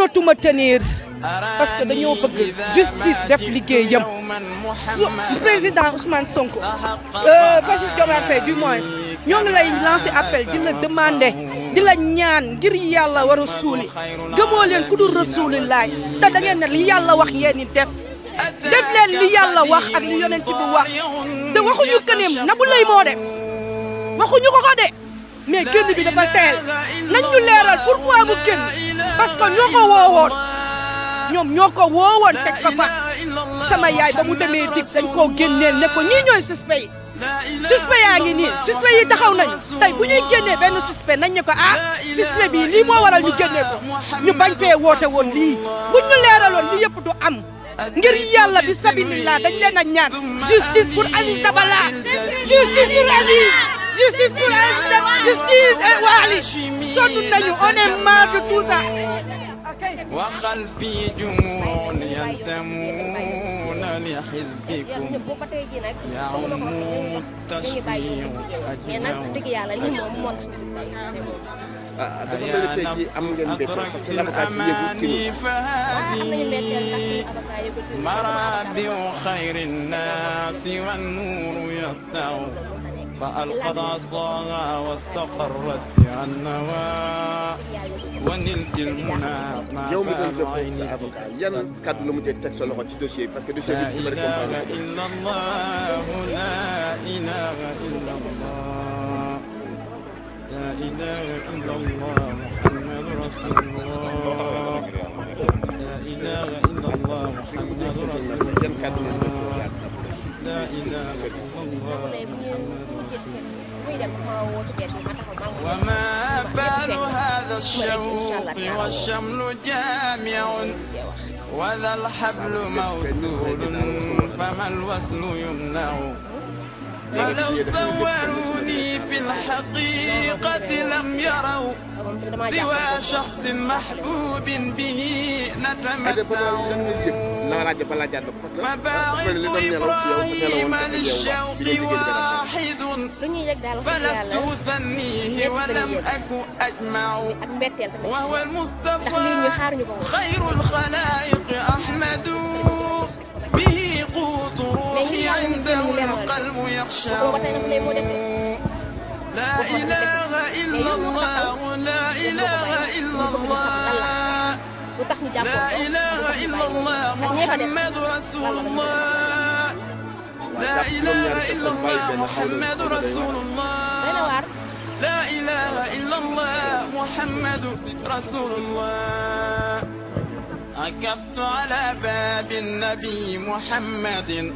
mënatuma tenir parce que dañoo bëgg justice def liggéeyam président Ousmane Sonko Bassirou Diomaye Faye du moins ñoo ngi lay lancer appel di la demander di la ñaan ngir yàlla wa rasuuli gëmoo leen ku dul rasuulillaay te da ngeen ne li yàlla wax ngeen ni def leen li yàlla wax ak li yonent bi wax te waxuñu këneem Nabou Leye moo def waxuñu ko de mais génn bi dafa teel nañ ñu leeral pourquoi mu génn parce que ñoo ko woowoon teg ko fa sama yaay ba mu demee dig dañ koo génneel ne ko ñii ñooy suspect yaa ngi nii suspect yi taxaw nañu tey bu ñuy génnee benn suspect nañ ne ko suspect bii lii moo waral ñu génnee ko ñu bañ fee woote woon lii buñ ñu leeraloon lii yëpp du am ngir yàlla bi sabilillah dañ leen a ñaan justice pour Aziz Dabala justice pour Aziz justice pour Aziz Dabala justice et Wali sonn nañu on est marre de tout ça وخلفي جموع ينتمون لحزبكم يعم التشفيع أجمعون فهذه مرابع خير الناس والنور يسطع فألقت عصاها واستقرت بها النوى ونلت المنى ما بال عيني yan kàddu la mujjee teg sa loxo ci dossier bi parce que dossier bi ci bari لا إله إلا الله لا إله إلا الله لا إله إلا الله محمد رسول الله لا إله إلا الله محمد رسول الله لا إله إلا الله محمد رسول الله وما بال هذا الشوق والشمل جامع وذا الحبل موصول فما الوصل يمنع ولو صوروني في الحقيقة لم يروا سوى شخص محبوب به نتمتع مباعث إبراهيم للشوق واحد فلست أثنيه ولم أك أجمع وهو المصطفى خير الخلائق أحمد به قوت روحي عنده القلب يخشع لا إله إلا الله لا إله إلا الله لا إله إلا الله محمد رسول الله لا إله إلا الله محمد رسول الله لا إله إلا الله محمد رسول الله عكفت على باب النبي محمد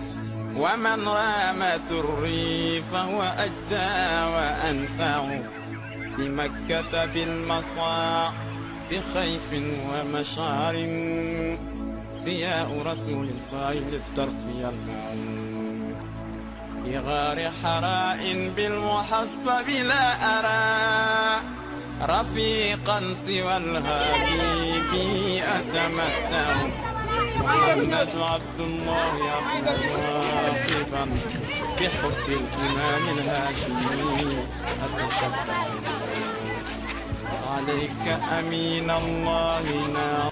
ومن رام دري فهو أجدى وأنفع بمكة بالمصاع بخيف ومشعر ضياء رسول الله للطرف يلمع بغار حراء بالمحصب لا أرى رفيقا سوى الهادي به أتمتع محمد عبد الله أحمد واقفا بحب الإمام الهاشمي أتشبع عليك أمين الله نار